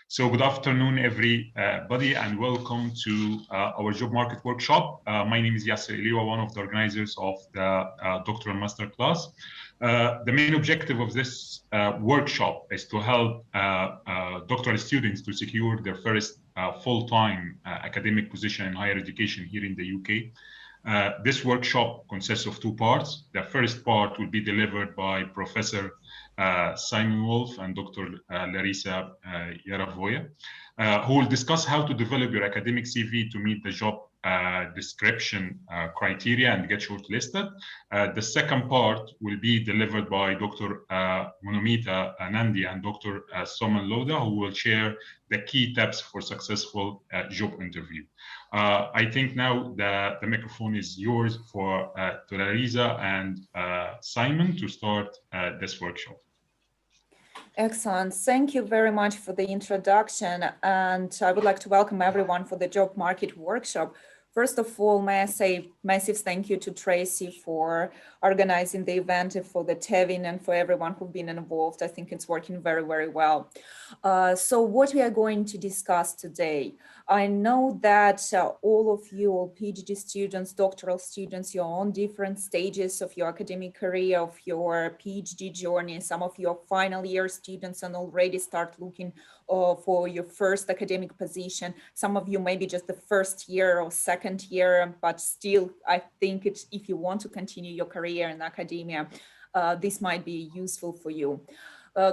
So good afternoon, everybody, and welcome to our job market workshop. My name is Yasser Eliwa, one of the organizers of the Doctoral Masterclass. The main objective of this workshop is to help doctoral students to secure their first full-time academic position in higher education here in the UK. This workshop consists of two parts. The first part will be delivered by Professor Simon Wolfe and Dr. Larissa Yarovaya, who will discuss how to develop your academic CV to meet the job description criteria and get shortlisted. The second part will be delivered by Dr. Monomita Nandy and Dr. Suman Lodh, who will share the key tips for successful job interview. I think now the microphone is yours for to Larissa and Simon to start this workshop. Excellent. Thank you very much for the introduction. And I would like to welcome everyone for the job market workshop. First of all, may I say massive thank you to Tracy for organizing the event, for the Tevin, and for everyone who've been involved. I think it's working very, very well. So what we are going to discuss today, I know that all of you, all PhD students, doctoral students, you're on different stages of your academic career, of your PhD journey. Some of your final year students and already start looking for your first academic position. Some of you maybe just the first year or second year, but still, I think if you want to continue your career in academia, this might be useful for you.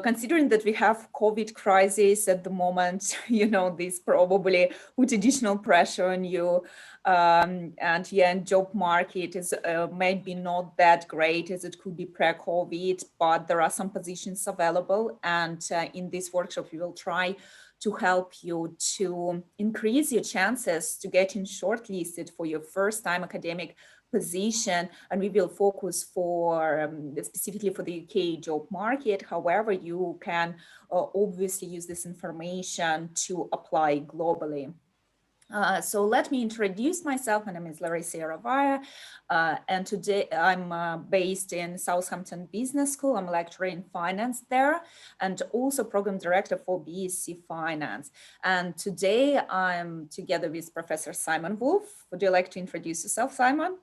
Considering that we have COVID crisis at the moment, you know, this probably put additional pressure on you. And job market is maybe not that great as it could be pre-COVID, but there are some positions available. And in this workshop, we will try to help you to increase your chances to getting shortlisted for your first time academic position, and we will focus for specifically for the UK job market. However, you can obviously use this information to apply globally. So let me introduce myself. My name is Larissa Yarovaya, and today I'm based in Southampton Business School. I'm a lecturer in finance there and also program director for BSc Finance. And today I'm together with Professor Simon Wolfe. Would you like to introduce yourself, Simon?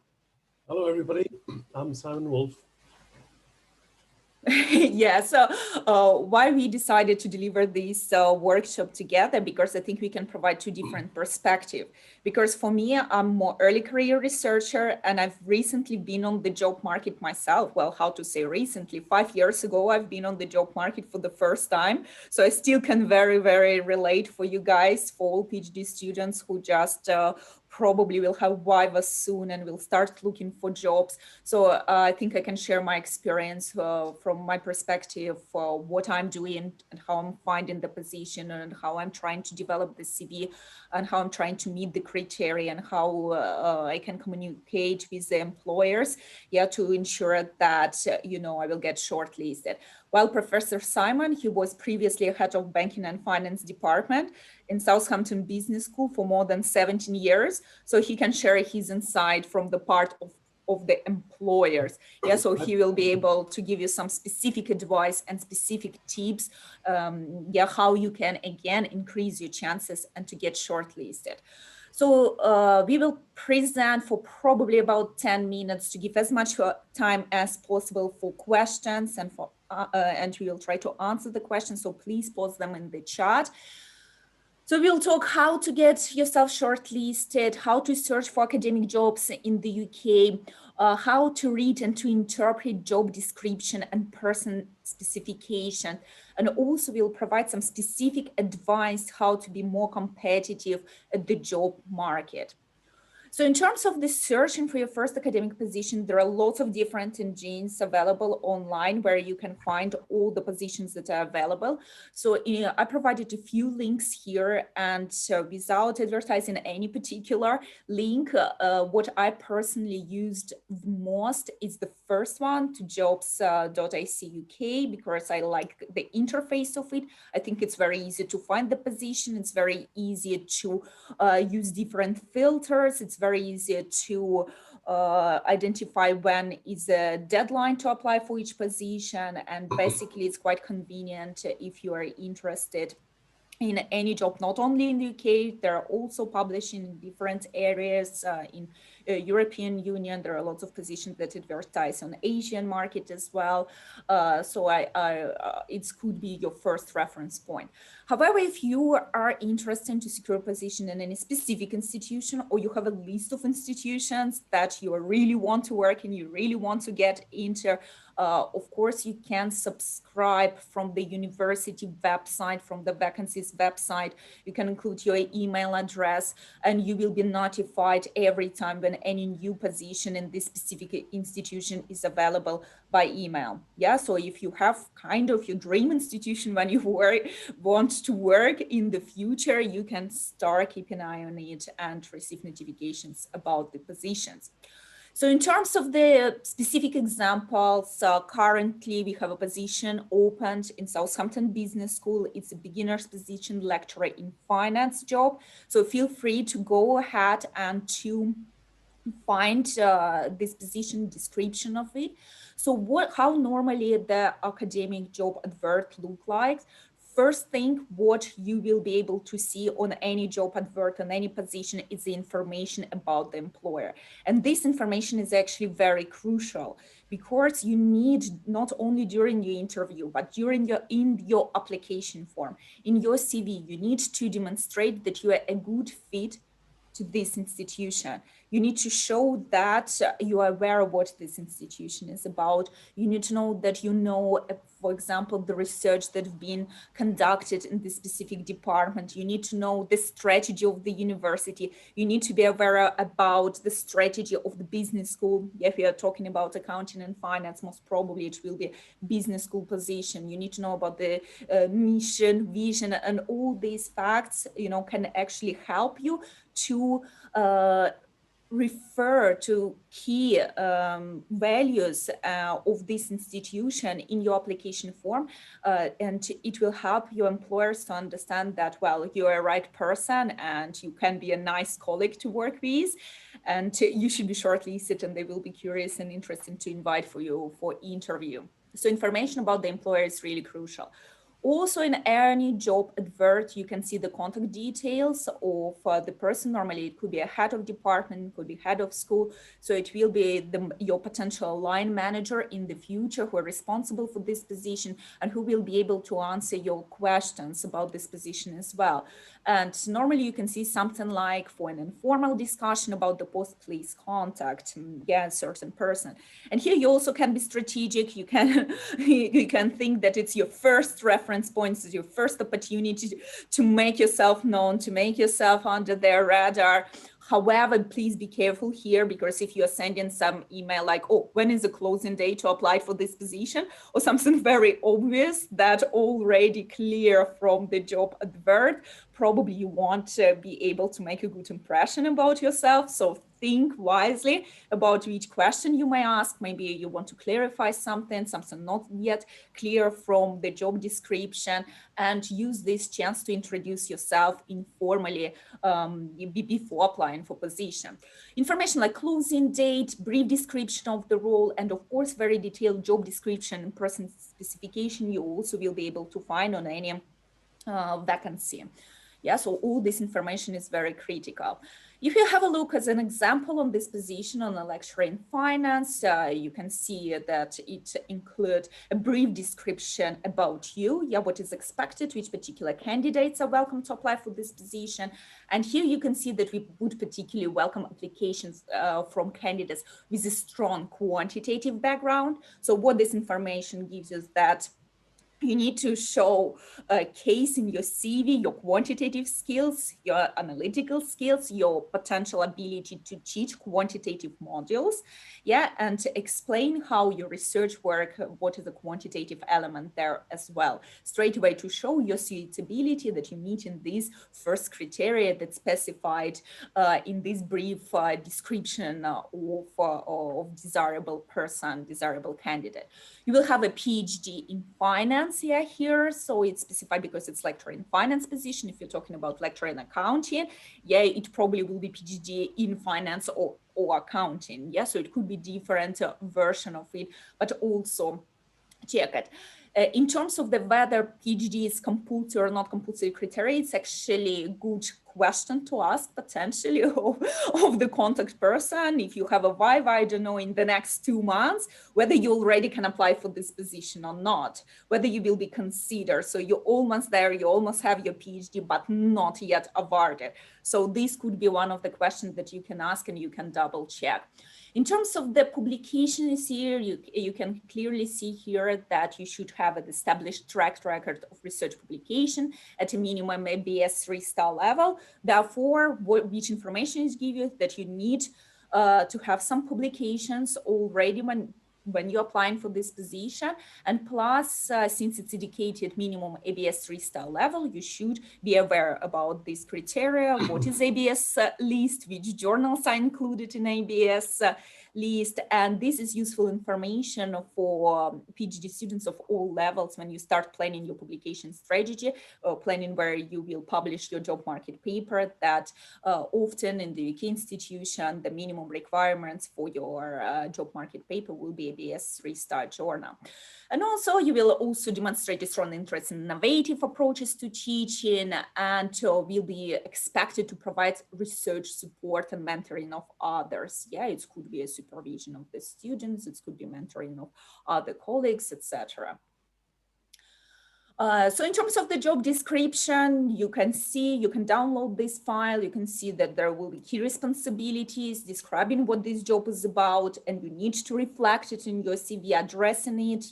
Hello, everybody. I'm Simon Wolfe. Yeah, so why we decided to deliver this workshop together, because I think we can provide two different perspectives. Because for me, I'm more early career researcher, and I've recently been on the job market myself. Well, how to say recently? 5 years ago, I've been on the job market for the first time. So I still can very, very relate for you guys, for all PhD students who just probably will have Viva soon and will start looking for jobs. So I think I can share my experience from my perspective, what I'm doing and how I'm finding the position and how I'm trying to develop the CV and how I'm trying to meet the criteria and how I can communicate with the employers, to ensure that, I will get shortlisted. While Professor Simon, he was previously head of banking and finance department in Southampton Business School for more than 17 years. So he can share his insight from the part of the employers. So he will be able to give you some specific advice and specific tips, how you can, again, increase your chances and to get shortlisted. So we will present for probably about 10 minutes to give as much time as possible for questions and we will try to answer the questions. So please post them in the chat. So we'll talk how to get yourself shortlisted, how to search for academic jobs in the UK, how to read and to interpret job description and person specification. And also we'll provide some specific advice how to be more competitive at the job market. So in terms of the searching for your first academic position, there are lots of different engines available online where you can find all the positions that are available. So I provided a few links here, and without advertising any particular link, what I personally used most is the first one, to jobs.ac.uk, because I like the interface of it. I think it's very easy to find the position. It's very easy to use different filters. It's very easy to identify when is the deadline to apply for each position. And basically it's quite convenient if you are interested in any job, not only in the UK, they're also published in different areas in European Union. There are lots of positions that advertise on Asian market as well. So it could be your first reference point. However, if you are interested to secure a position in any specific institution, or you have a list of institutions that you really want to work in, you really want to get into, of course, you can subscribe from the university website, from the vacancies website. You can include your email address, and you will be notified every time when any new position in this specific institution is available by email. Yeah, so if you have kind of your dream institution when you want to work in the future, you can start keeping an eye on it and receive notifications about the positions. So in terms of the specific examples, currently we have a position opened in Southampton Business School. It's a beginner's position, lecturer in finance job. So feel free to go ahead and to find this position description of it. So how normally the academic job advert look like? First thing, what you will be able to see on any job advert, on any position, is the information about the employer. And this information is actually very crucial, because you need, not only during your interview, but in your application form, in your CV, you need to demonstrate that you are a good fit to this institution. You need to show that you are aware of what this institution is about. You need to know that for example, the research that have been conducted in this specific department. You need to know the strategy of the university. You need to be aware about the strategy of the business school. If we are talking about accounting and finance, most probably it will be business school position. You need to know about the mission, vision, and all these facts, can actually help you to refer to key values of this institution in your application form, and it will help your employers to understand that, well, you're a right person and you can be a nice colleague to work with, and you should be shortlisted, and they will be curious and interested to invite for you for interview. So information about the employer is really crucial. Also, in any job advert, you can see the contact details of the person. Normally, it could be a head of department, it could be head of school. So it will be your potential line manager in the future who are responsible for this position and who will be able to answer your questions about this position as well. And normally you can see something like, for an informal discussion about the post, please contact a certain person. And here you also can be strategic. You can think that it's your first reference points, your first opportunity to make yourself known, to make yourself under their radar. However, please be careful here, because if you're sending some email like, oh, when is the closing day to apply for this position, or something very obvious that already clear from the job advert, probably you want to be able to make a good impression about yourself. So think wisely about which question you may ask. Maybe you want to clarify something not yet clear from the job description, and use this chance to introduce yourself informally before applying for position. Information like closing date, brief description of the role, and of course, very detailed job description and person specification you also will be able to find on any vacancy. Yeah, so all this information is very critical. If you have a look as an example on this position on a lecturer in finance, you can see that it includes a brief description about you, what is expected, which particular candidates are welcome to apply for this position. And here you can see that we would particularly welcome applications from candidates with a strong quantitative background. So what this information gives us that you need to show a case in your CV, your quantitative skills, your analytical skills, your potential ability to teach quantitative modules, and to explain how your research work, what is the quantitative element there as well. Straight away to show your suitability, that you meet in these first criteria that's specified in this brief description of desirable person, desirable candidate. You will have a PhD in finance here, so it's specified because it's lecturer in finance position. If you're talking about lecturer in accounting, it probably will be PhD in finance or accounting. So it could be different version of it, but also check it. In terms of the whether PhD is compulsory or not compulsory criteria, it's actually a good question to ask potentially of the contact person. If you have a viva, I don't know, in the next 2 months, whether you already can apply for this position or not, whether you will be considered. So you're almost there, you almost have your PhD, but not yet awarded. So this could be one of the questions that you can ask and you can double check. In terms of the publications here, you can clearly see here that you should have an established track record of research publication at a minimum ABS 3-star level. Therefore, which information is given that you need to have some publications already when you're applying for this position. And plus, since it's indicated minimum ABS 3-star level, you should be aware about these criteria. What is ABS list? Which journals are included in ABS list? And this is useful information for PhD students of all levels when you start planning your publication strategy or planning where you will publish your job market paper, that often in the UK institution, the minimum requirements for your job market paper will be ABS 3-star journal. And also you will also demonstrate a strong interest in innovative approaches to teaching, and will be expected to provide research support and mentoring of others. Yeah, it could be a supervision of the students, it could be mentoring of other colleagues, etc. So in terms of the job description, you can download this file. You can see that there will be key responsibilities describing what this job is about, and you need to reflect it in your CV, addressing it,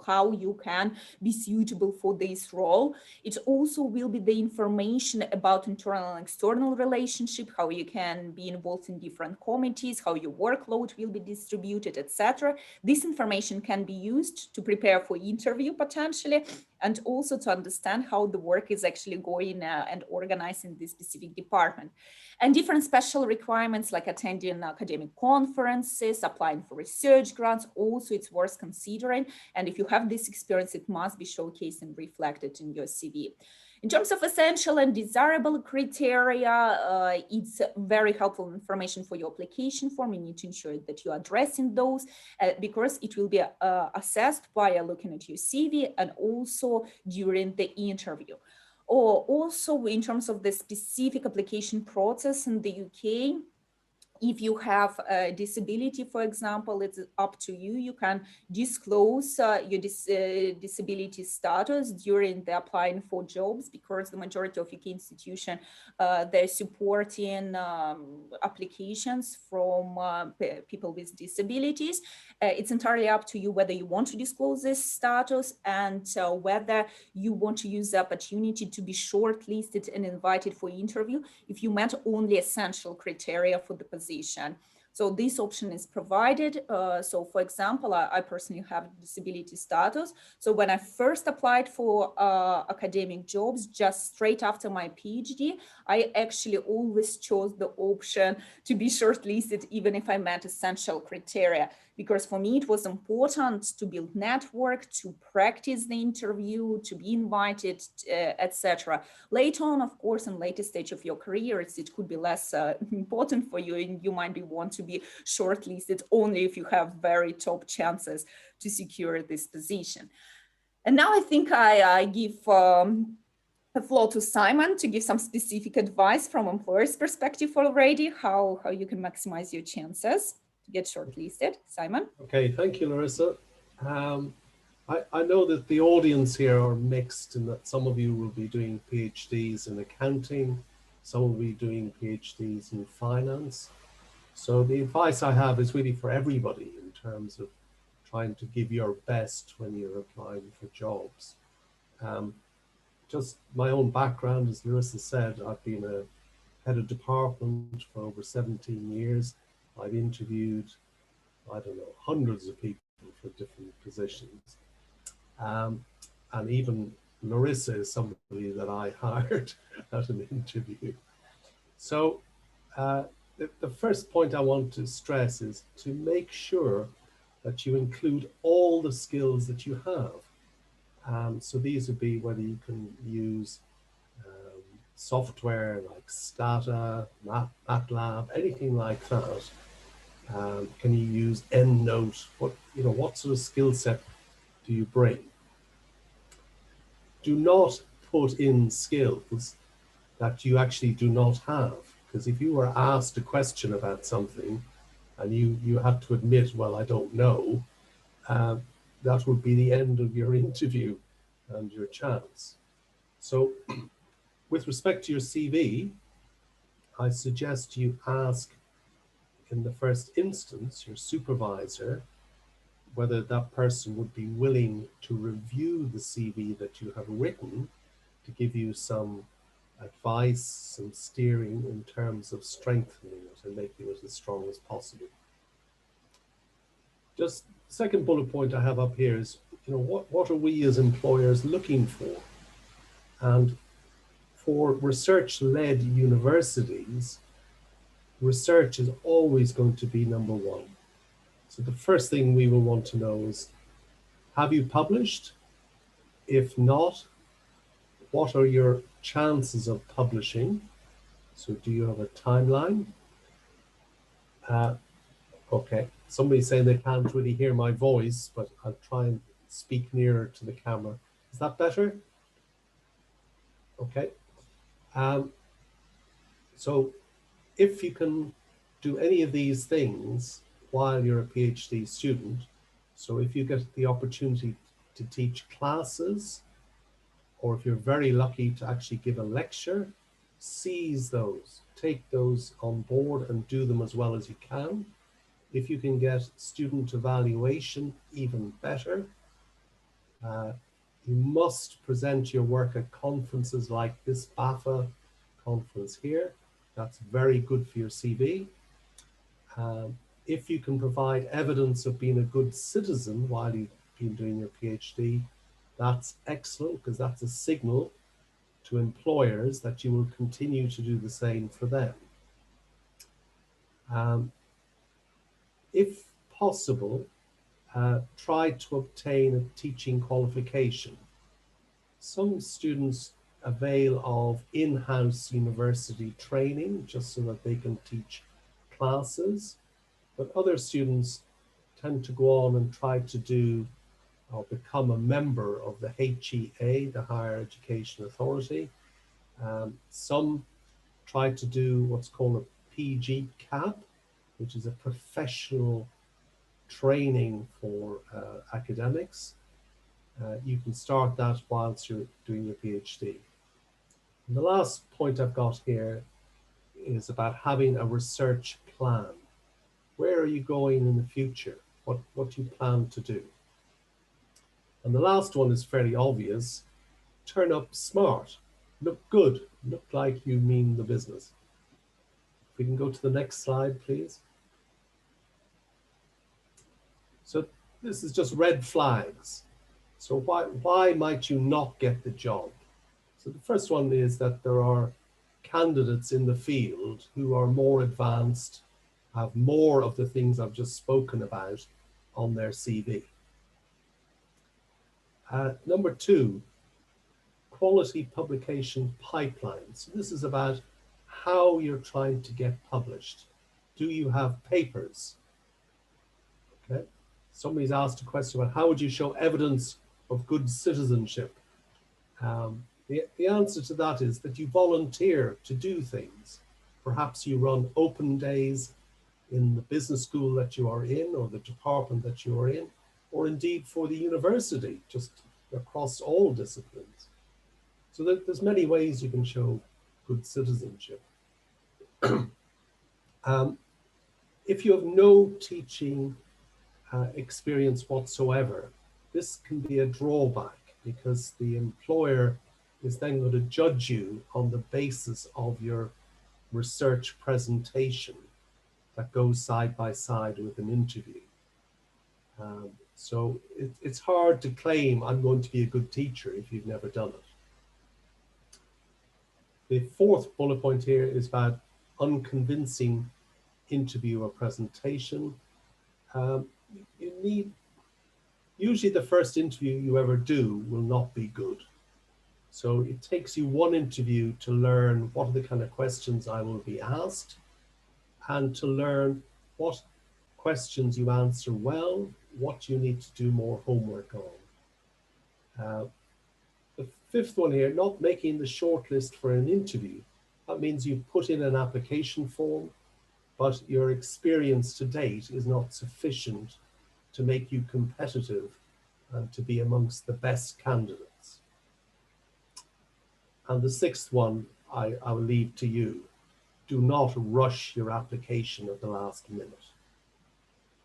how you can be suitable for this role. It also will be the information about internal and external relationship, how you can be involved in different committees, how your workload will be distributed, etc. This information can be used to prepare for interview potentially, and also to understand how the work is actually going and organized in this specific department. And different special requirements like attending academic conferences, applying for research grants, also it's worth considering. And if you have this experience, it must be showcased and reflected in your CV. In terms of essential and desirable criteria, it's very helpful information for your application form. You need to ensure that you're addressing those because it will be assessed by looking at your CV and also during the interview. Or also in terms of the specific application process in the UK, if you have a disability, for example, it's up to you. You can disclose your disability status during the applying for jobs, because the majority of UK institutions, they're supporting applications from people with disabilities. It's entirely up to you whether you want to disclose this status and whether you want to use the opportunity to be shortlisted and invited for interview if you met only essential criteria for the position. So this option is provided. So for example, I personally have disability status. So when I first applied for academic jobs, just straight after my PhD, I actually always chose the option to be shortlisted, even if I met essential criteria, because for me, it was important to build network, to practice the interview, to be invited, etc. Later on, of course, in later stage of your career, it could be less important for you, and you might want to be shortlisted only if you have very top chances to secure this position. And now I think I give the floor to Simon to give some specific advice from employer's perspective already, how you can maximize your chances to get shortlisted. Simon? Okay, thank you, Larissa. I know that the audience here are mixed in that some of you will be doing PhDs in accounting, some will be doing PhDs in finance. So the advice I have is really for everybody in terms of trying to give your best when you're applying for jobs. Just my own background, as Larissa said, I've been a head of department for over 17 years. I've interviewed, I don't know, hundreds of people for different positions. And even Larissa is somebody that I hired at an interview. So the first point I want to stress is to make sure that you include all the skills that you have. So these would be whether you can use software like Stata, MATLAB, anything like that. Can you use EndNote? What sort of skill set do you bring? do not put in skills that you actually do not have. Because if you were asked a question about something and you had to admit, well, I don't know, that would be the end of your interview and your chance. So with respect to your CV, I suggest you ask in the first instance your supervisor whether that person would be willing to review the CV that you have written to give you some advice, some steering in terms of strengthening it and making it as strong as possible. Just second bullet point I have up here is, what are we as employers looking for? And for research-led universities, research is always going to be number one. So the first thing we will want to know is, have you published? If not, what are your chances of publishing? So do you have a timeline? Okay, somebody's saying they can't really hear my voice, but I'll try and speak nearer to the camera. Is that better? Okay. So if you can do any of these things while you're a PhD student, so if you get the opportunity to teach classes, or if you're very lucky to actually give a lecture, seize those, take those on board and do them as well as you can. If you can get student evaluation, even better. You must present your work at conferences like this BAFA conference here. That's very good for your CV. If you can provide evidence of being a good citizen while you've been doing your PhD, that's excellent, because that's a signal to employers that you will continue to do the same for them. If possible, try to obtain a teaching qualification. Some students avail of in-house university training just so that they can teach classes, but other students tend to go on and try to do or become a member of the HEA, the Higher Education Authority. Some try to do what's called a PG CAP, which is a professional training for academics. You can start that whilst you're doing your PhD. And the last point I've got here is about having a research plan. Where are you going in the future? What do you plan to do? And the last one is fairly obvious. Turn up smart, look good, look like you mean the business. If we can go to the next slide, please. So this is just red flags. So why might you not get the job? So the first one is that there are candidates in the field who are more advanced, have more of the things I've just spoken about on their CV. Number two, quality publication pipeline. So this is about how you're trying to get published. Do you have papers? Okay. Somebody's asked a question about how would you show evidence of good citizenship? The answer to that is that you volunteer to do things. Perhaps you run open days in the business school that you are in, or the department that you are in, or indeed for the university, just across all disciplines. So there's many ways you can show good citizenship. If you have no teaching experience whatsoever, this can be a drawback, because the employer is then going to judge you on the basis of your research presentation that goes side by side with an interview. So it's hard to claim I'm going to be a good teacher if you've never done it. The fourth bullet point here is about unconvincing interview or presentation. Usually the first interview you ever do will not be good. So it takes you one interview to learn what are the kind of questions I will be asked, and to learn what questions you answer well, what you need to do more homework on. The fifth one here, not making the shortlist for an interview. That means you put in an application form, but your experience to date is not sufficient to make you competitive and to be amongst the best candidates. And the sixth one, I will leave to you. Do not rush your application at the last minute.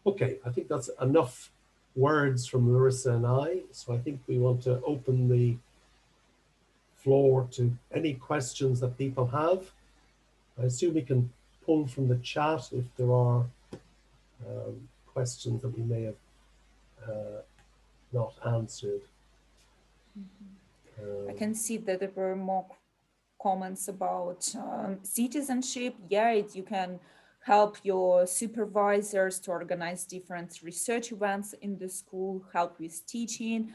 Okay, I think that's enough words from Larissa and I. So I think we want to open the floor to any questions that people have. I assume we can pull from the chat if there are questions that we may have not answered. I can see that there were more comments about citizenship. Yeah, you can help your supervisors to organize different research events in the school, help with teaching.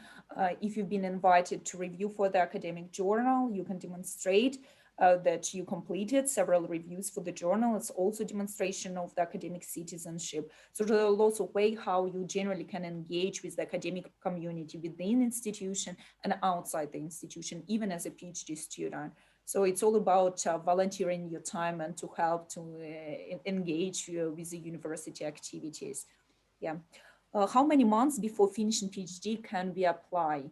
If you've been invited to review for the academic journal, you can demonstrate that you completed several reviews for the journal. It's also demonstration of the academic citizenship. So there are lots of ways how you generally can engage with the academic community within the institution and outside the institution, even as a PhD student. So it's all about volunteering your time and to help to engage with the university activities. Yeah. How many months before finishing PhD can we apply?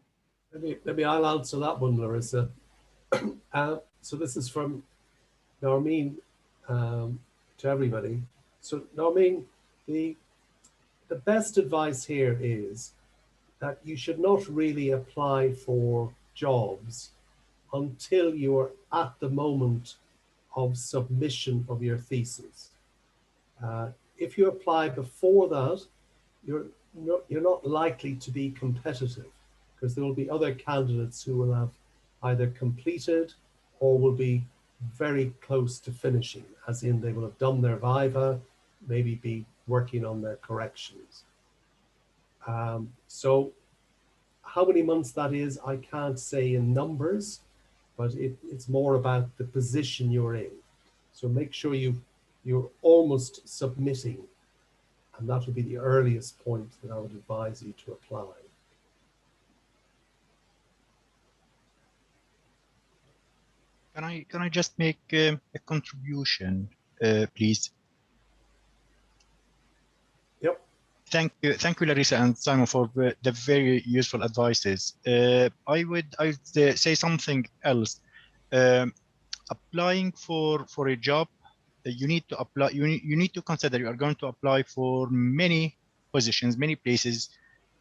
Maybe I'll answer that one, Larissa. So this is from Narmeen to everybody. So Narmeen, the best advice here is that you should not really apply for jobs until you're at the moment of submission of your thesis. If you apply before that, you're not likely to be competitive because there will be other candidates who will have either completed or will be very close to finishing, as in they will have done their viva, maybe be working on their corrections. So how many months that is, I can't say in numbers, but it's more about the position you're in. So make sure you're almost submitting, and that would be the earliest point that I would advise you to apply. Can I just make a contribution, please? Yep. Thank you, Larissa and Simon, for the very useful advices. I would say something else. Applying for a job, you need to apply. You need to consider you are going to apply for many positions, many places,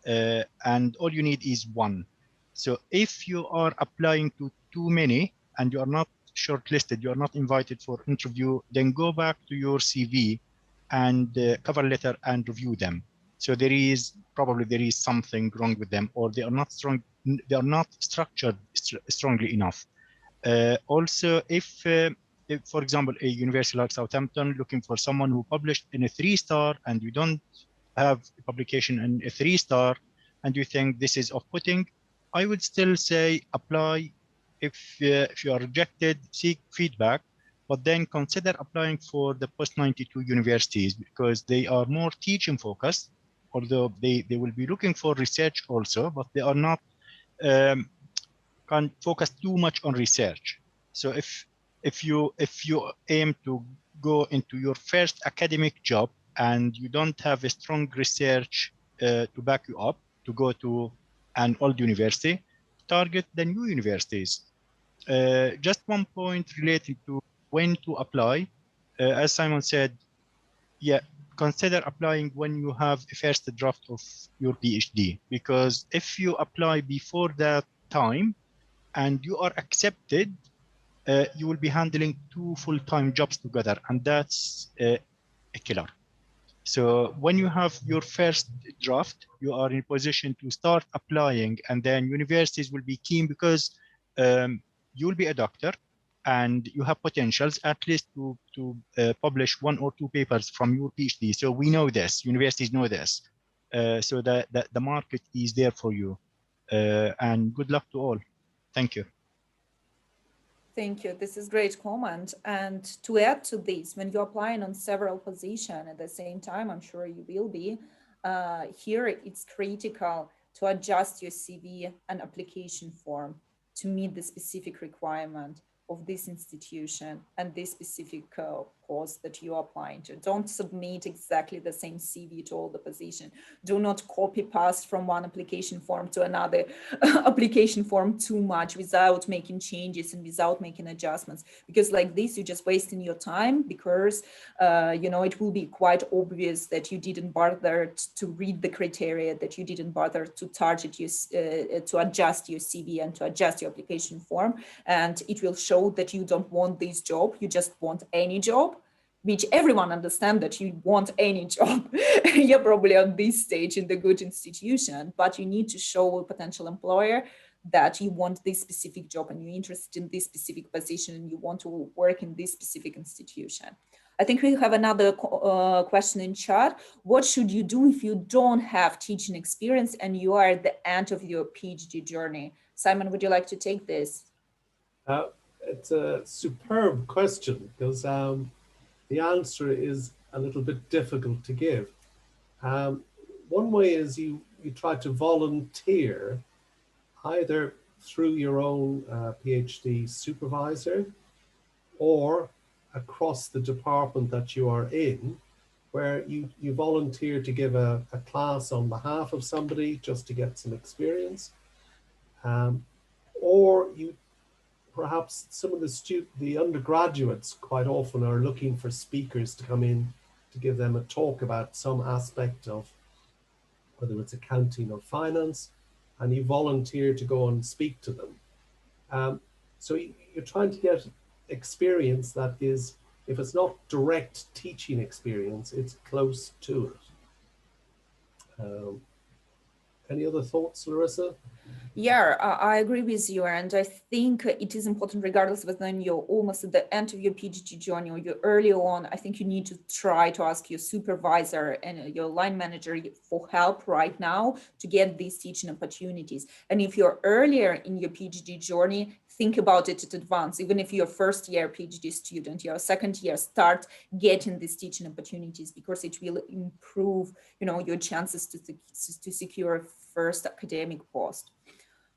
and all you need is one. So if you are applying to too many and you are not shortlisted, you are not invited for interview, then go back to your CV and cover letter and review them. So there is something wrong with them, or they are not strong. They are not structured strongly enough. Also, if for example, a university like Southampton looking for someone who published in a 3-star and you don't have a publication in a 3-star and you think this is off-putting, I would still say apply. If you are rejected, seek feedback, but then consider applying for the post-92 universities because they are more teaching focused, although they will be looking for research also, but they are not can't focus too much on research. So if you aim to go into your first academic job and you don't have a strong research to back you up to go to an old university, target the new universities. Just one point related to when to apply. As Simon said, yeah, consider applying when you have a first draft of your PhD, because if you apply before that time and you are accepted, you will be handling 2 full-time jobs together, and that's a killer. So when you have your first draft, you are in a position to start applying, and then universities will be keen because you will be a doctor and you have potentials at least to publish 1 or 2 papers from your PhD. So we know this, universities know this. So that the market is there for you. And good luck to all. Thank you. Thank you. This is great comment. And to add to this, when you're applying on several positions at the same time, I'm sure you will be, here it's critical to adjust your CV and application form. to meet the specific requirement of this institution and this specific course that you are applying to. Don't submit exactly the same CV to all the position. Do not copy paste from one application form to another application form too much without making changes and without making adjustments, because like this, you're just wasting your time, because you know, it will be quite obvious that you didn't bother to read the criteria, that you didn't bother to target your, to adjust your CV and to adjust your application form. And it will show that you don't want this job, you just want any job, which everyone understands that you want any job. You're probably on this stage in the good institution, but you need to show a potential employer that you want this specific job and you're interested in this specific position and you want to work in this specific institution. I think we have another question in chat. What should you do if you don't have teaching experience and you are at the end of your PhD journey? Simon, would you like to take this? It's a superb question, because the answer is a little bit difficult to give. One way is you try to volunteer either through your own PhD supervisor or across the department that you are in, where you volunteer to give a class on behalf of somebody just to get some experience. Or you perhaps some of the undergraduates quite often are looking for speakers to come in to give them a talk about some aspect of whether it's accounting or finance, and you volunteer to go and speak to them. So you're trying to get experience that is, if it's not direct teaching experience, it's close to it. Any other thoughts, Larissa? Yeah, I agree with you. And I think it is important, regardless of whether you're almost at the end of your PhD journey or you're early on, I think you need to try to ask your supervisor and your line manager for help right now to get these teaching opportunities. And if you're earlier in your PhD journey, think about it in advance. Even if you're a first year PhD student, you're a second year, start getting these teaching opportunities, because it will improve, you know, your chances to secure a first academic post.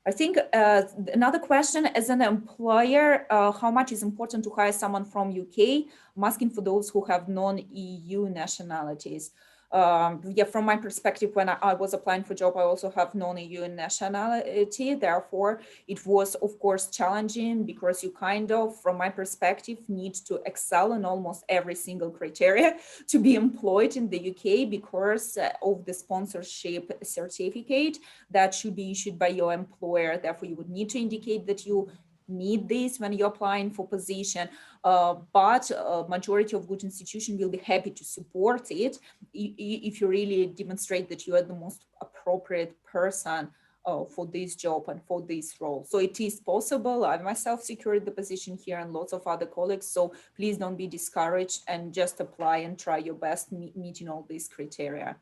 I think another question, as an employer, how much is important to hire someone from UK? I'm asking for those who have non-EU nationalities. Yeah, from my perspective, when I was applying for a job, I also have non-EU nationality. Therefore, it was, of course, challenging, because you kind of, from my perspective, need to excel in almost every single criteria to be employed in the UK, because of the sponsorship certificate that should be issued by your employer. Therefore, you would need to indicate that you need this when you're applying for position, but majority of good institutions will be happy to support it if you really demonstrate that you are the most appropriate person for this job and for this role. So it is possible. I myself secured the position here and lots of other colleagues. So please don't be discouraged and just apply and try your best meeting all these criteria.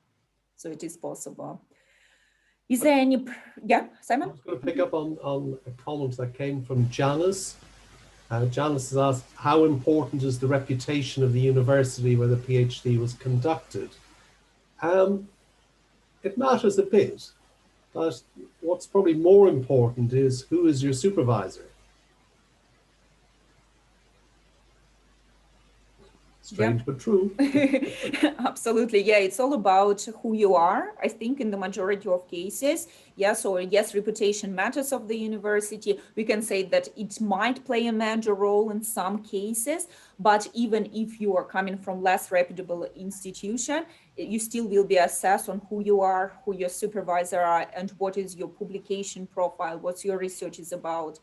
So it is possible. Is there any, yeah, Simon? I was going to pick up on a comment that came from Janice. Janice has asked, how important is the reputation of the university where the PhD was conducted? It matters a bit, but what's probably more important is, who is your supervisor? Strange, yeah. But true. Absolutely. Yeah, it's all about who you are, I think, in the majority of cases. Yes, or yes, reputation matters of the university. We can say that it might play a major role in some cases, but even if you are coming from less reputable institution, you still will be assessed on who you are, who your supervisor are, and what is your publication profile, what your research is about.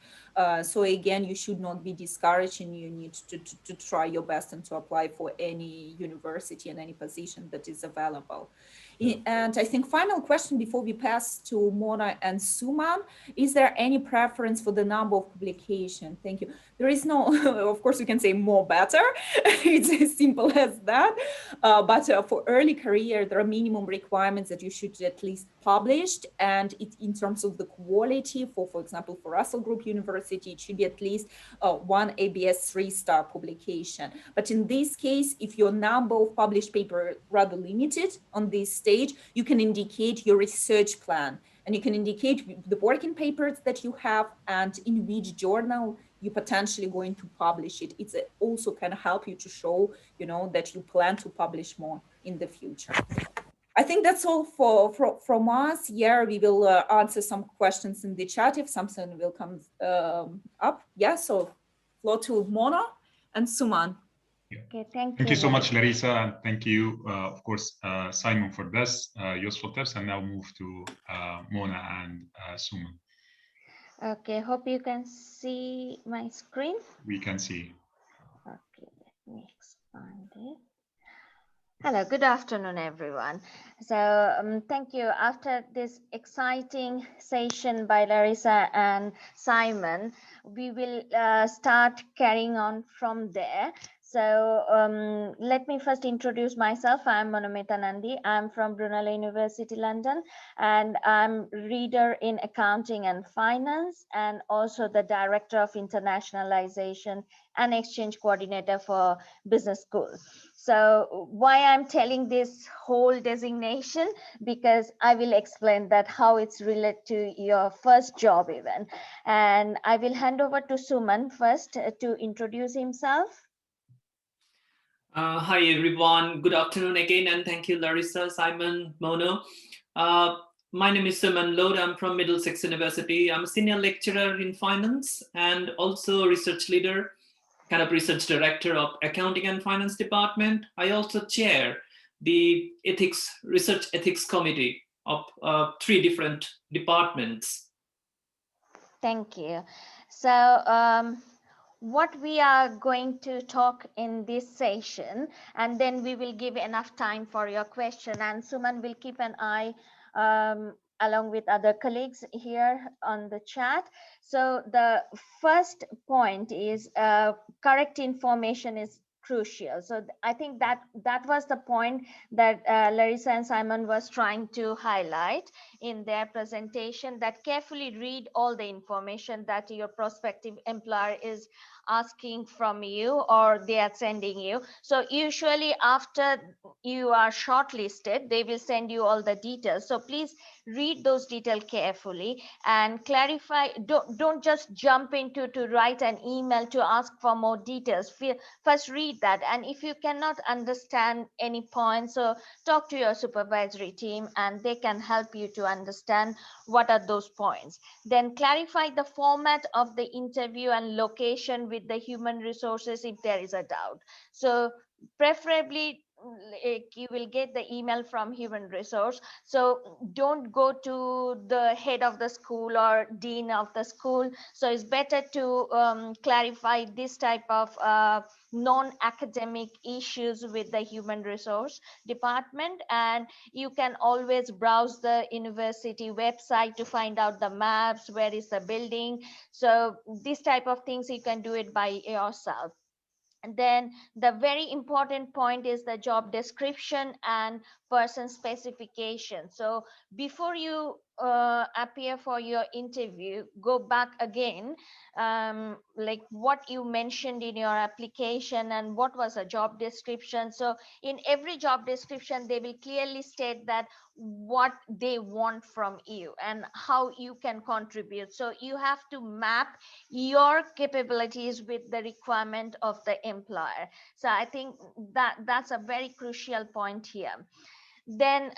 So again, you should not be discouraged, and you need to try your best and to apply for any university and any position that is available. And I think final question before we pass to Mona and Suman, is there any preference for the number of publications? Thank you. There is no, of course, we can say more better. It's as simple as that. But for early career, there are minimum requirements that you should at least publish. And in terms of the quality, for example, for Russell Group University, it should be at least one ABS 3-star publication. But in this case, if your number of published papers rather limited on this stage, you can indicate your research plan. And you can indicate the working papers that you have and in which journal you potentially going to publish it. It's also can help you to show, that you plan to publish more in the future. I think that's all from us. Yeah, we will answer some questions in the chat if something will come up. Yeah, so floor to Mona and Suman. Okay, thank you. Thank you so much, Larissa, and thank you, of course, Simon, for this useful tips. And now move to Mona and Suman. Okay, hope you can see my screen. We can see. Okay, let me expand it. Hello, good afternoon, everyone. So thank you. After this exciting session by Larissa and Simon, we will start carrying on from there. So let me first introduce myself. I'm Monomita Nandy. I'm from Brunel University, London, and I'm reader in accounting and finance, and also the director of internationalization and exchange coordinator for business school. So why I'm telling this whole designation, because I will explain that how it's related to your first job even. And I will hand over to Suman first to introduce himself. Hi everyone, good afternoon again, and thank you Larissa, Simon, Mono. My name is Suman Lodh. I'm from Middlesex University. I'm a senior lecturer in finance and also research leader, kind of research director of accounting and finance department. I also chair the research ethics committee of 3 different departments. Thank you. So what we are going to talk in this session, and then we will give enough time for your question, and Suman will keep an eye along with other colleagues here on the chat. So the first point is correct information is crucial. So I think that was the point that Larissa and Simon was trying to highlight in their presentation, that carefully read all the information that your prospective employer is asking from you or they are sending you. So usually after you are shortlisted, they will send you all the details. So please read those details carefully and clarify. Don't just jump into to write an email to ask for more details. First read that, and if you cannot understand any points, so talk to your supervisory team and they can help you to understand what are those points. Then clarify the format of the interview and location with the human resources if there is a doubt. So preferably you will get the email from human resource, so don't go to the head of the school or dean of the school. So it's better to clarify this type of non-academic issues with the human resource department. And you can always browse the university website to find out the maps, where is the building. So this type of things you can do it by yourself. And then the very important point is the job description and person specification. So before you appear for your interview, go back again, like what you mentioned in your application and what was a job description. So in every job description, they will clearly state that what they want from you and how you can contribute. So you have to map your capabilities with the requirement of the employer. So I think that that's a very crucial point here. Then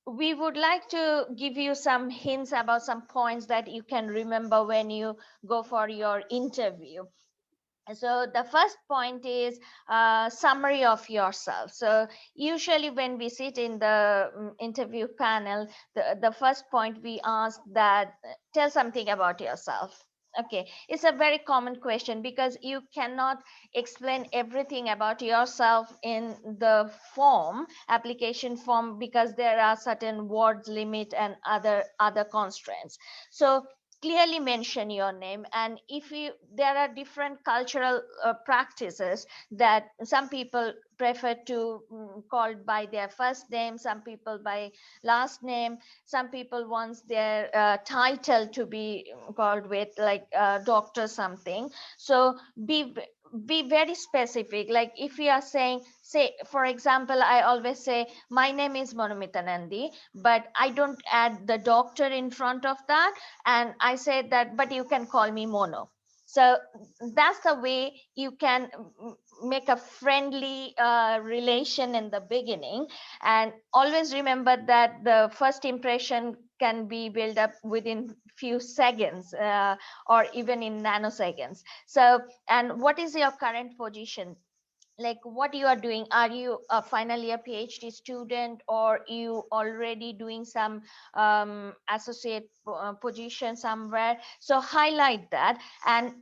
we would like to give you some hints about some points that you can remember when you go for your interview. So the first point is summary of yourself. So usually when we sit in the interview panel, the first point we ask that tell something about yourself. Okay, it's a very common question because you cannot explain everything about yourself in the application form, because there are certain words limit and other constraints. So clearly mention your name. And if there are different cultural practices that some people prefer to called by their first name, some people by last name, some people wants their title to be called with like doctor something. So be be very specific. Like if you are saying, say for example, I always say my name is Monomita Nandy, but I don't add the doctor in front of that, and I say that but you can call me Mono. So that's the way you can make a friendly relation in the beginning. And always remember that the first impression can be built up within few seconds, or even in nanoseconds. So, and what is your current position? Like what you are doing? Are you finally a PhD student, or you already doing some associate position somewhere? So highlight that. And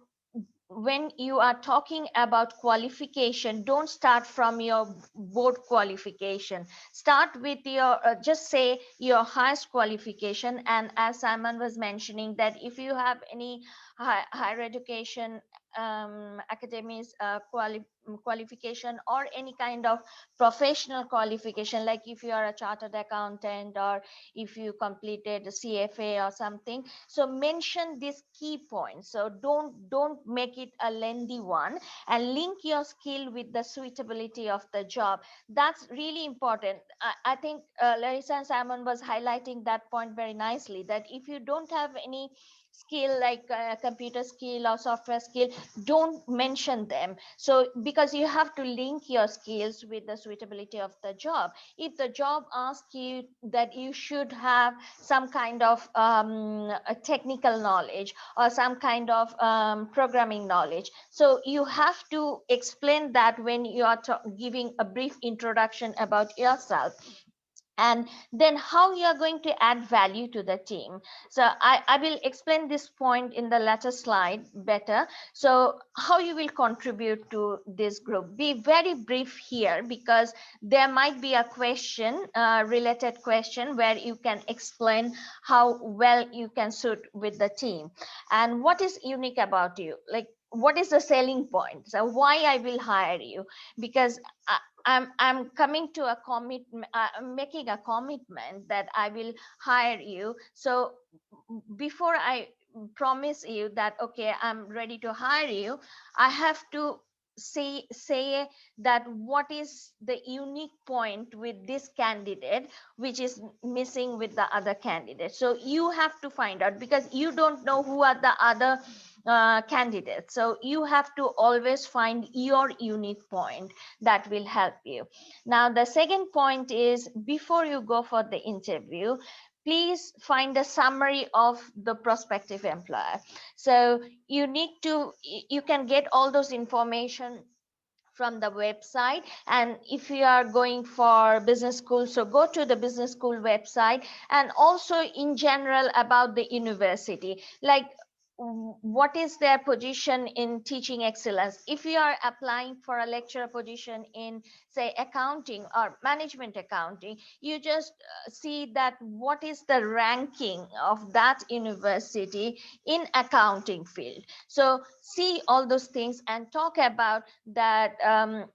when you are talking about qualification, don't start from your board qualification. Start with your just say your highest qualification. And as Simon was mentioning, that if you have any higher education academies qualification, or any kind of professional qualification, like if you are a chartered accountant, or if you completed a CFA or something, so mention these key points. So don't make it a lengthy one, and link your skill with the suitability of the job. That's really important. I think Larissa and Simon was highlighting that point very nicely, that if you don't have any skill like computer skill or software skill, don't mention them. So because you have to link your skills with the suitability of the job. If the job asks you that you should have some kind of a technical knowledge, or some kind of programming knowledge, so you have to explain that when you are giving a brief introduction about yourself. And then how you are going to add value to the team. So I will explain this point in the latter slide better. So how you will contribute to this group, be very brief here, because there might be a question, related question, where you can explain how well you can suit with the team, and what is unique about you, like what is the selling point, so why I will hire you. Because I'm coming to a commitment, I'm making a commitment that I will hire you. So before I promise you that okay, I'm ready to hire you, I have to say that what is the unique point with this candidate which is missing with the other candidate. So you have to find out, because you don't know who are the other candidates. So you have to always find your unique point that will help you. Now the second point is, before you go for the interview, please find a summary of the prospective employer. So you need to, you can get all those information from the website. And if you are going for business school, so go to the business school website. And also in general about the university, like what is their position in teaching excellence. If you are applying for a lecturer position in say accounting or management accounting, you just see that what is the ranking of that university in accounting field. So see all those things and talk about that.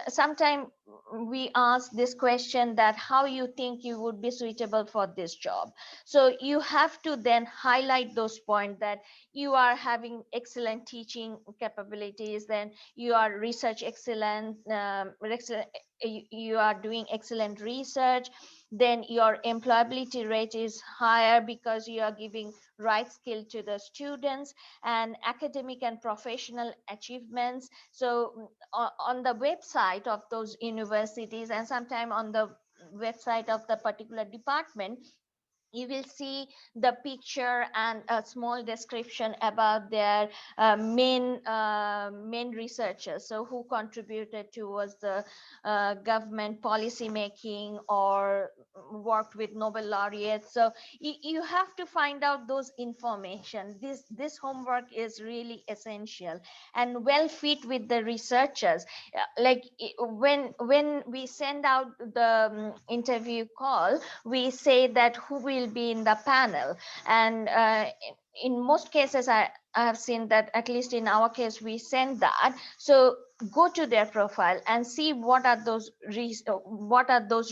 Sometimes we ask this question, that how you think you would be suitable for this job. So you have to then highlight those points, that you are having excellent teaching capabilities, then you are research excellent, you are doing excellent research, then your employability rate is higher because you are giving right skill to the students, and academic and professional achievements. So on the website of those universities, and sometime on the website of the particular department, you will see the picture and a small description about their main researchers, so who contributed towards the government policy making or worked with Nobel laureates. So you have to find out those information. This homework is really essential and well fit with the researchers. Like when we send out the interview call, we say that who will be in the panel. And in most cases, I have seen that, at least in our case, we send that. So go to their profile and see what are those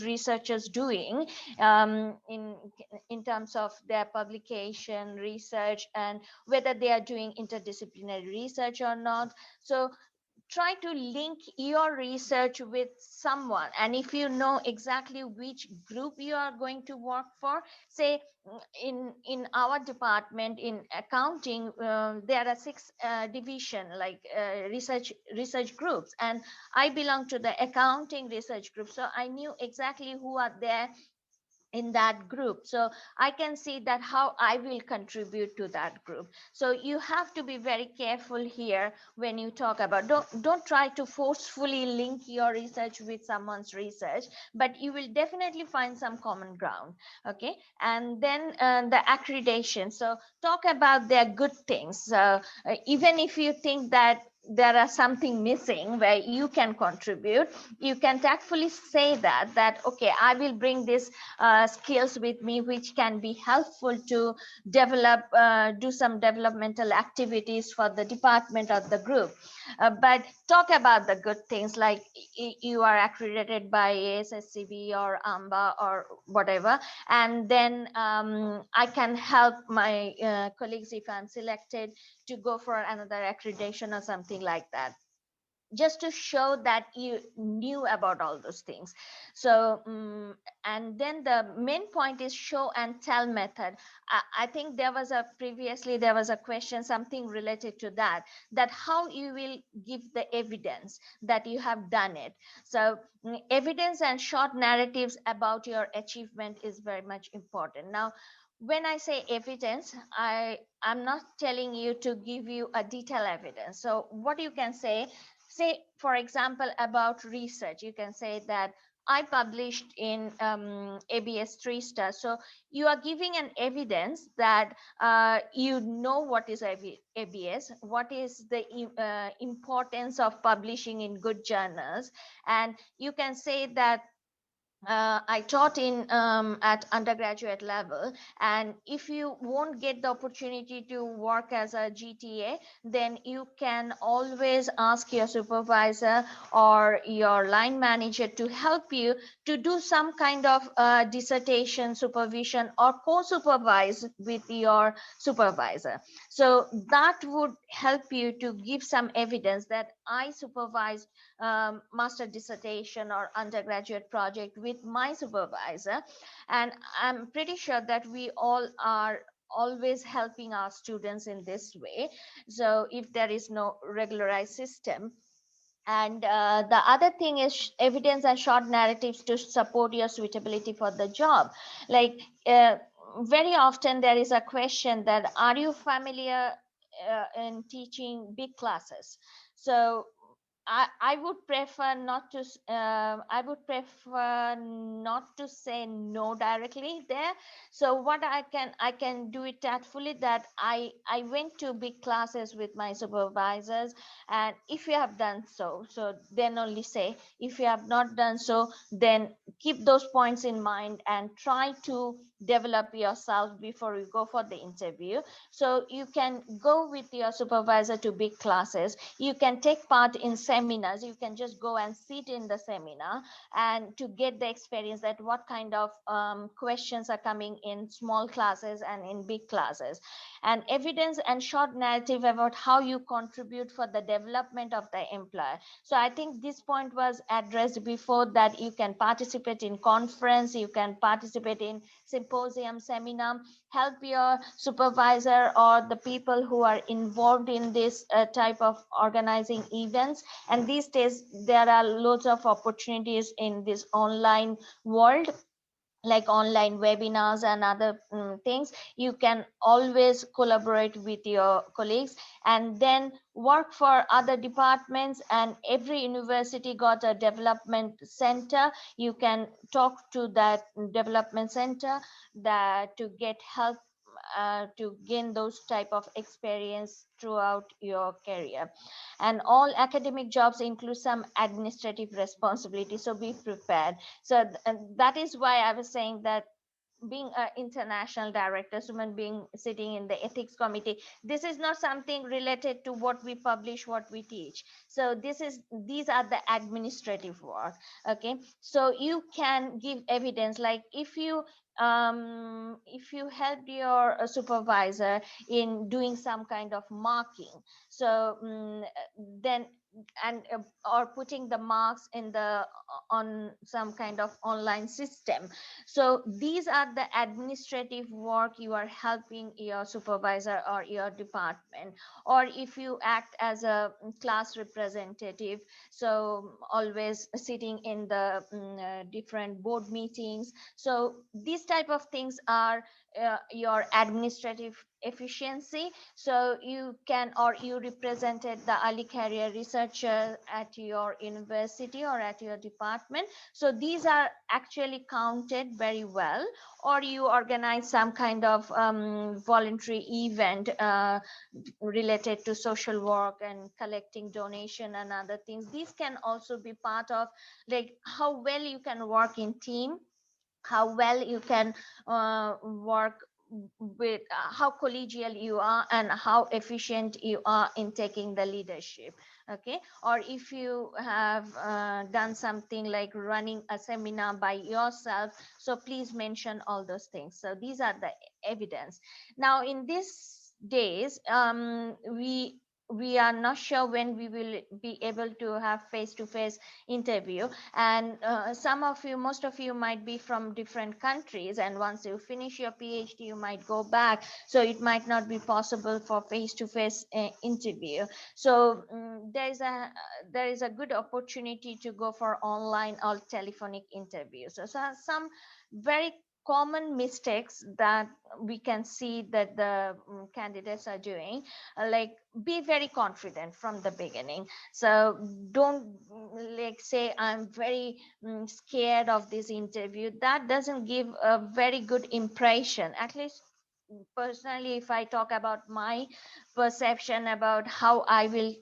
researchers doing in terms of their publication research, and whether they are doing interdisciplinary research or not. So try to link your research with someone, and if you know exactly which group you are going to work for, say in our department in accounting, there are six division like research groups, and I belong to the accounting research group, so I knew exactly who are there in that group, so I can see that how I will contribute to that group. So you have to be very careful here when you talk about, don't try to forcefully link your research with someone's research, but you will definitely find some common ground. Okay, and then the accreditation, so talk about their good things. Even if you think that there are something missing where you can contribute, you can tactfully say that okay, I will bring this skills with me which can be helpful to develop, do some developmental activities for the department or the group. But talk about the good things, like you are accredited by ASSCB or AMBA or whatever, and then I can help my colleagues if I'm selected to go for another accreditation or something like that, just to show that you knew about all those things. So and then the main point is show and tell method. I think there was a question, something related to that how you will give the evidence that you have done it. So evidence and short narratives about your achievement is very much important. Now when I say evidence, I'm not telling you to give you a detailed evidence. So what you can say for example about research, you can say that I published in ABS 3-star. So you are giving an evidence that you know what is ABS, what is the importance of publishing in good journals, and you can say that I taught in at undergraduate level, and if you won't get the opportunity to work as a GTA, then you can always ask your supervisor or your line manager to help you to do some kind of dissertation supervision or co-supervise with your supervisor. So that would help you to give some evidence that I supervised master dissertation or undergraduate project with my supervisor, and I'm pretty sure that we all are always helping our students in this way. So if there is no regularized system, and the other thing is evidence and short narratives to support your suitability for the job. Like very often there is a question that are you familiar in teaching big classes? So I would prefer not to I would prefer not to say no directly there. So what I can do it tactfully, that I went to big classes with my supervisors, and if you have done so, so then only say. If you have not done so, then keep those points in mind and try to develop yourself before you go for the interview. So you can go with your supervisor to big classes, you can take part in seminars, you can just go and sit in the seminar and to get the experience that what kind of questions are coming in small classes and in big classes, and evidence and short narrative about how you contribute for the development of the employer. So I think this point was addressed before, that you can participate in conference, you can participate in symposium, seminar, help your supervisor or the people who are involved in this type of organizing events. And these days there are loads of opportunities in this online world, like online webinars and other things. You can always collaborate with your colleagues and then work for other departments, and every university got a development center. You can talk to that development center that to get help to gain those type of experience throughout your career. And all academic jobs include some administrative responsibility, so be prepared. So that is why I was saying that being an international director, Suman, being sitting in the ethics committee, this is not something related to what we publish, what we teach. So these are the administrative work. Okay, so you can give evidence, like if you helped your supervisor in doing some kind of marking, so then and or putting the marks in the on some kind of online system. So these are the administrative work you are helping your supervisor or your department. Or if you act as a class representative, so always sitting in the different board meetings, so these type of things are your administrative efficiency. So you can, or you represented the early career researcher at your university or at your department, so these are actually counted very well. Or you organize some kind of voluntary event related to social work and collecting donation and other things. These can also be part of, like, how well you can work in team, how well you can work with, how collegial you are, and how efficient you are in taking the leadership. Okay. Or if you have done something like running a seminar by yourself, so please mention all those things. So these are the evidence. Now in these days, we are not sure when we will be able to have face-to-face interview. And some of you, most of you might be from different countries, and once you finish your PhD you might go back, so it might not be possible for face-to-face interview. So there is a good opportunity to go for online or telephonic interviews. So some very common mistakes that we can see that the candidates are doing, like, be very confident from the beginning. So don't like say I'm very scared of this interview. That doesn't give a very good impression. At least personally, if I talk about my perception about how I will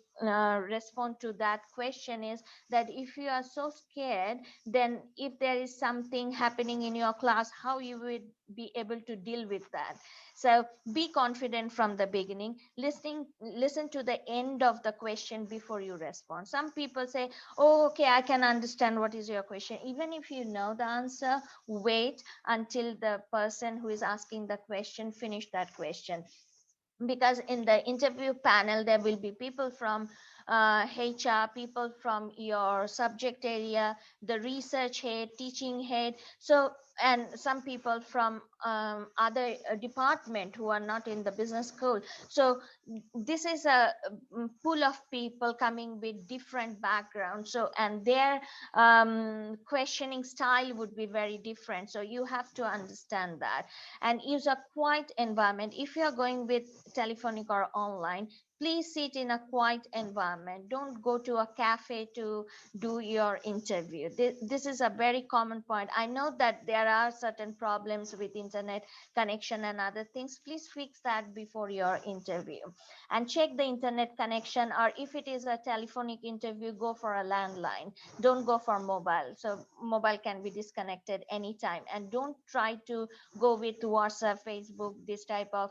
respond to that question, is that if you are so scared, then if there is something happening in your class, how you would be able to deal with that. So be confident from the beginning. Listen to the end of the question before you respond. Some people say, oh, okay, I can understand what is your question. Even if you know the answer, wait until the person who is asking the question finish that question. Because in the interview panel there will be people from HR, people from your subject area, the research head, teaching head, so, and some people from other department who are not in the business school. So this is a pool of people coming with different backgrounds, so, and their questioning style would be very different, so you have to understand that. And use a quiet environment. If you are going with telephonic or online, please sit in a quiet environment. Don't go to a cafe to do your interview. This is a very common point. I know that there are certain problems with internet connection and other things. Please fix that before your interview. And check the internet connection, or if it is a telephonic interview, go for a landline. Don't go for mobile. So mobile can be disconnected anytime. And don't try to go with WhatsApp, Facebook, this type of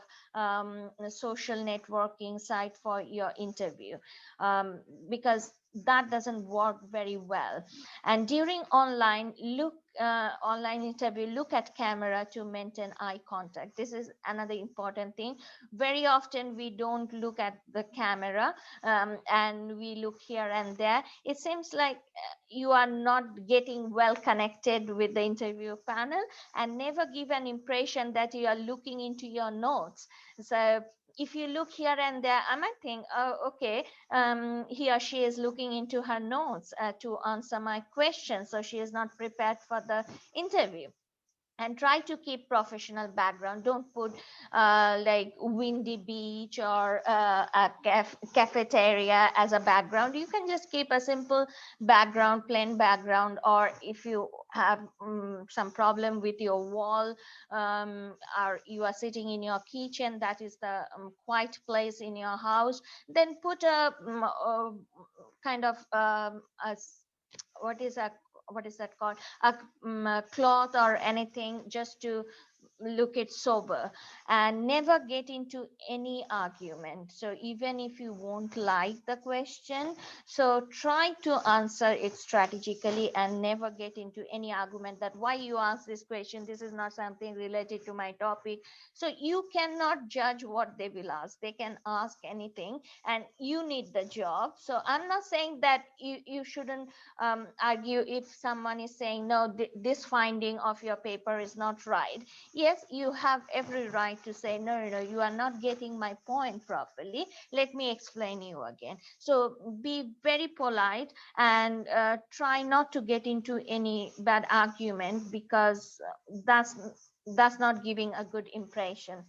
social networking site for your interview, because that doesn't work very well. And during online interview, look at camera to maintain eye contact. This is another important thing. Very often we don't look at the camera, and we look here and there. It seems like you are not getting well connected with the interview panel, and never give an impression that you are looking into your notes. So if you look here and there, I might think, oh, okay, he or she is looking into her notes to answer my question, so she is not prepared for the interview. And try to keep professional background. Don't put like windy beach or a cafeteria as a background. You can just keep a simple background, plain background. Or if you have some problem with your wall, or you are sitting in your kitchen, that is the quiet place in your house, then put a kind of what is that called, a cloth or anything, just to look it sober and never get into any argument. So even if you won't like the question, so try to answer it strategically and never get into any argument that why you ask this question, this is not something related to my topic. So you cannot judge what they will ask. They can ask anything and you need the job. So I'm not saying that you shouldn't argue if someone is saying no, this finding of your paper is not right. Yes, you have every right to say no, you are not getting my point properly, let me explain you again. So be very polite and try not to get into any bad argument, because that's not giving a good impression.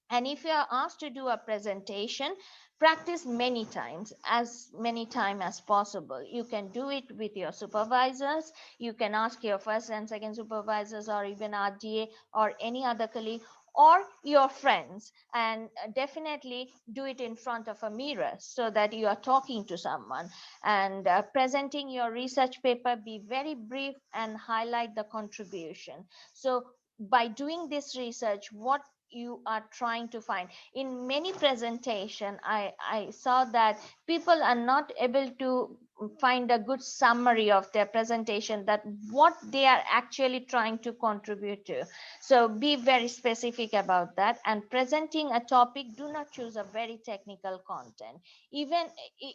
And if you are asked to do a presentation, practice many times, as many times as possible. You can do it with your supervisors. You can ask your first and second supervisors, or even RDA or any other colleague, or your friends, and definitely do it in front of a mirror so that you are talking to someone. And presenting your research paper, be very brief and highlight the contribution. So by doing this research, what you are trying to find in many presentation, I saw that people are not able to find a good summary of their presentation, that what they are actually trying to contribute to. So be very specific about that. And presenting a topic, do not choose a very technical content, even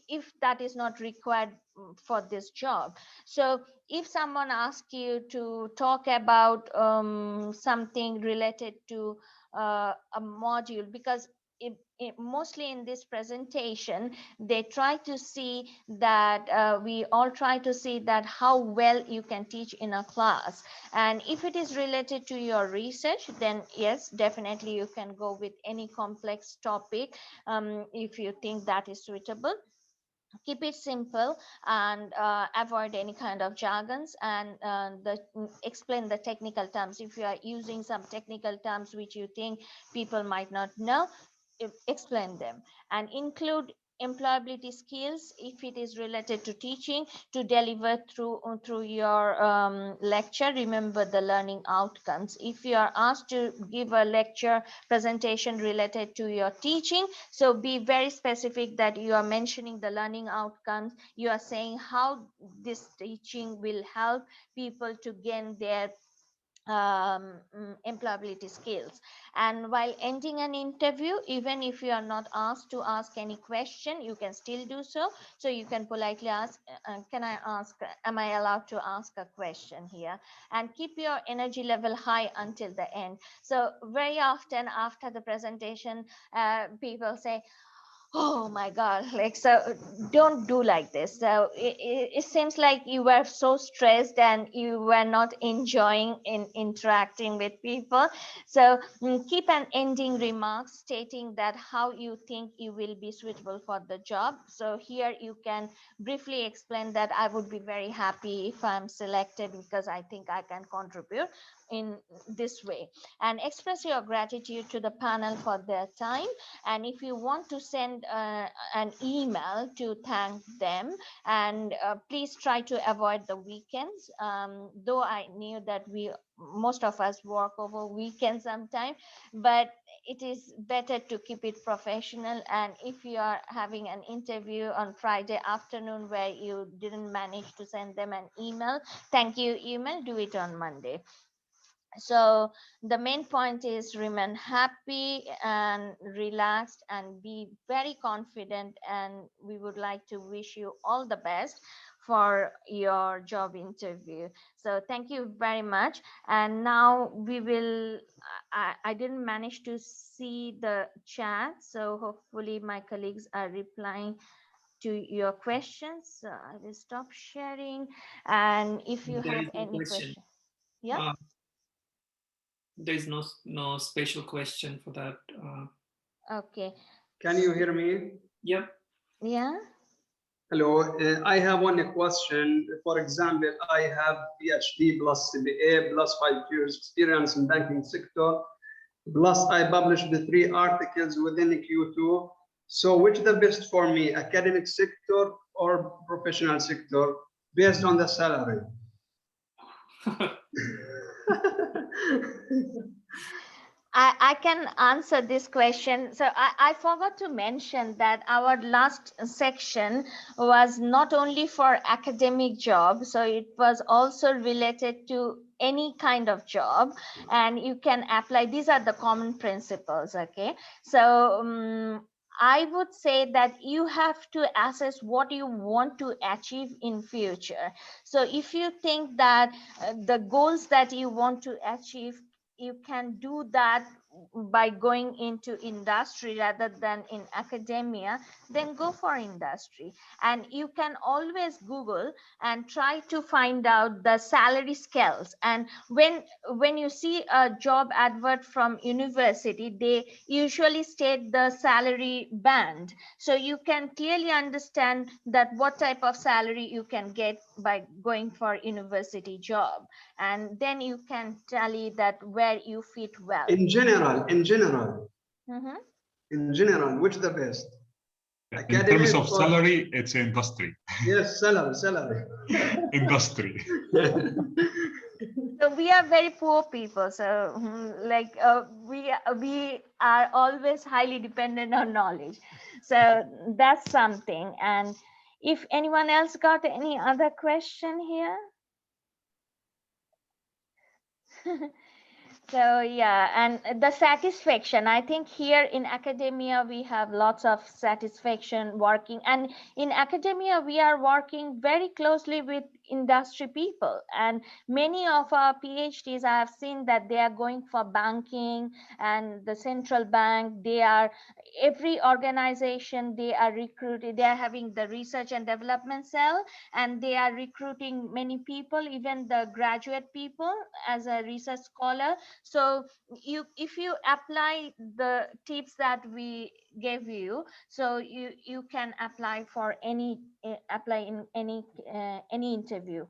if that is not required for this job. So if someone asks you to talk about something related to a module, because mostly in this presentation they try to see that we all try to see that how well you can teach in a class. And if it is related to your research, then yes, definitely you can go with any complex topic if you think that is suitable. Keep it simple and avoid any kind of jargons, and explain the technical terms. If you are using some technical terms which you think people might not know, explain them. And include employability skills if it is related to teaching, to deliver through your lecture. Remember the learning outcomes. If you are asked to give a lecture presentation related to your teaching, so be very specific that you are mentioning the learning outcomes. You are saying how this teaching will help people to gain their employability skills. And while ending an interview, even if you are not asked to ask any question, you can still do so. So you can politely ask, can I ask, am I allowed to ask a question here? And keep your energy level high until the end. So very often after the presentation, people say, oh my god, like, so don't do like this. So it seems like you were so stressed and you were not enjoying in interacting with people. So keep an ending remark stating that how you think you will be suitable for the job. So here you can briefly explain that I would be very happy if I'm selected because I think I can contribute in this way. And express your gratitude to the panel for their time. And if you want to send an email to thank them, and please try to avoid the weekends, though I knew that most of us work over weekends sometime, but it is better to keep it professional. And if you are having an interview on Friday afternoon where you didn't manage to send them an email, thank you email, do it on Monday. So the main point is remain happy and relaxed and be very confident, and we would like to wish you all the best for your job interview. So thank you very much. And now we will, I didn't manage to see the chat, so hopefully my colleagues are replying to your questions. So I will stop sharing, and if you There have is no any question. yeah. There is no special question for that. Okay. Can you hear me? Yep. Yeah. Hello, I have one question. For example, I have PhD plus CPA plus 5 years experience in banking sector. Plus I published the 3 articles within Q2. So which is the best for me, academic sector or professional sector, based on the salary? I can answer this question. So I forgot to mention that our last section was not only for academic job, so it was also related to any kind of job, and you can apply. These are the common principles. Okay, so I would say that you have to assess what you want to achieve in future. So if you think that the goals that you want to achieve, you can do that by going into industry rather than in academia, then go for industry. And you can always Google and try to find out the salary scales. And when you see a job advert from university, they usually state the salary band, so you can clearly understand that what type of salary you can get by going for university job, and then you can tally that where you fit well. In general, Mhm. in general, which the best? In Academic terms of or- salary, it's industry. Yes, salary. Industry. So we are very poor people, so like we are always highly dependent on knowledge, so that's something. And if anyone else got any other question here? So yeah, and the satisfaction, I think here in academia we have lots of satisfaction working, and in academia we are working very closely with industry people, and many of our PhDs, I have seen that they are going for banking and the central bank. They are, every organization they are recruiting, they are having the research and development cell, and they are recruiting many people, even the graduate people as a research scholar. So if you apply the tips that we gave you, so you can apply for any apply in any interview.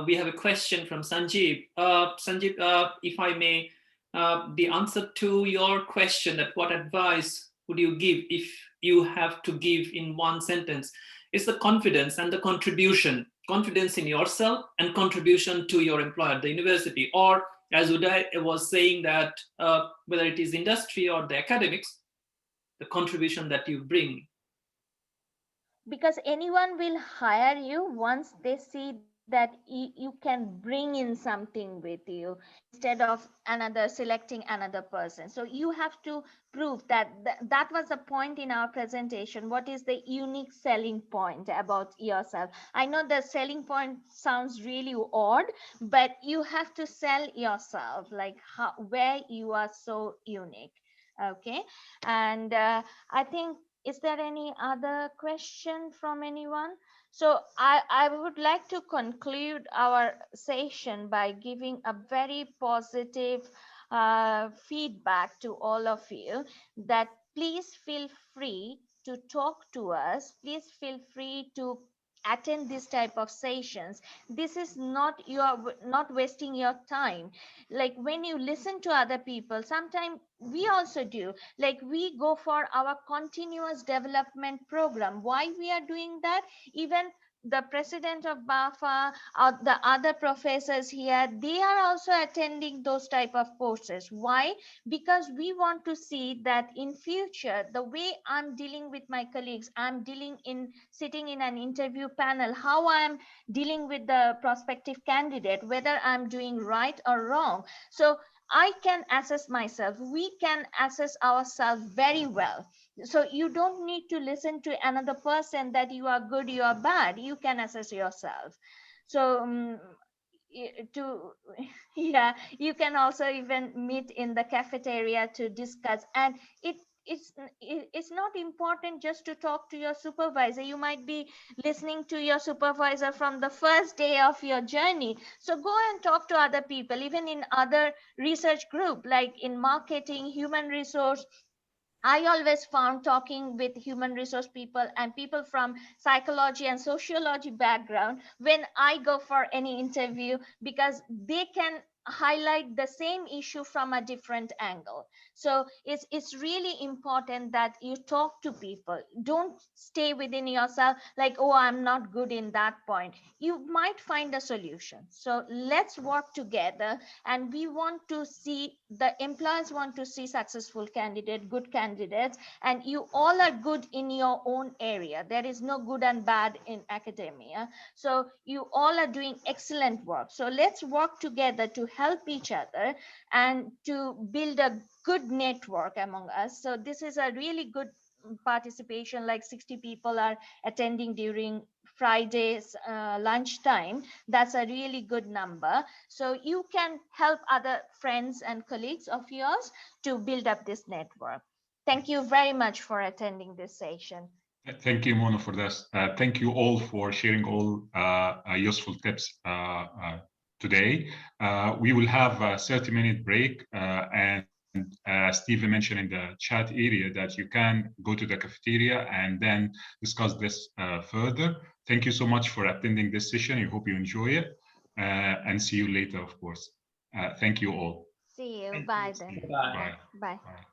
We have a question from Sanjeev. Sanjeev, if I may, the answer to your question, that what advice would you give if you have to give in one sentence, is the confidence and the contribution. Confidence in yourself and contribution to your employer, the university, or as Uday was saying, that whether it is industry or the academics, the contribution that you bring. Because anyone will hire you once they see that you can bring in something with you, instead of another selecting another person. So you have to prove that that was the point in our presentation. What is the unique selling point about yourself? I know the selling point sounds really odd, but you have to sell yourself, like how, where you are so unique. Okay, and I think, is there any other question from anyone? So I would like to conclude our session by giving a very positive feedback to all of you, that please feel free to talk to us. Please feel free to attend this type of sessions. This is not, you are not wasting your time. Like when you listen to other people, sometimes we also do, like we go for our continuous development program. Why we are doing that? Even the president of BAFA or the other professors here, they are also attending those type of courses. Why? Because we want to see that in future, the way I'm dealing with my colleagues, I'm dealing in sitting in an interview panel, how I'm dealing with the prospective candidate, whether I'm doing right or wrong. So I can assess myself. We can assess ourselves very well. So you don't need to listen to another person that you are good, you are bad. You can assess yourself. So to yeah, you can also even meet in the cafeteria to discuss. And it's not important just to talk to your supervisor. You might be listening to your supervisor from the first day of your journey. So go and talk to other people, even in other research group, like in marketing, human resource. I always found talking with human resource people and people from psychology and sociology background when I go for any interview, because they can highlight the same issue from a different angle. So it's really important that you talk to people. Don't stay within yourself like, oh, I'm not good in that point. You might find a solution. So let's work together, and we want to see, the employers want to see successful candidate, good candidates, and you all are good in your own area. There is no good and bad in academia. So you all are doing excellent work. So let's work together to help each other and to build a good network among us. So this is a really good participation, like 60 people are attending during Friday's lunchtime. That's a really good number. So you can help other friends and colleagues of yours to build up this network. Thank you very much for attending this session. Thank you, Mono, for this. Thank you all for sharing all useful tips today. We will have a 30-minute break, and Stephen mentioned in the chat area that you can go to the cafeteria and then discuss this further. Thank you so much for attending this session. I hope you enjoy it, and see you later, of course. Thank you all. See you. Bye then. Bye. Bye. Bye. Bye.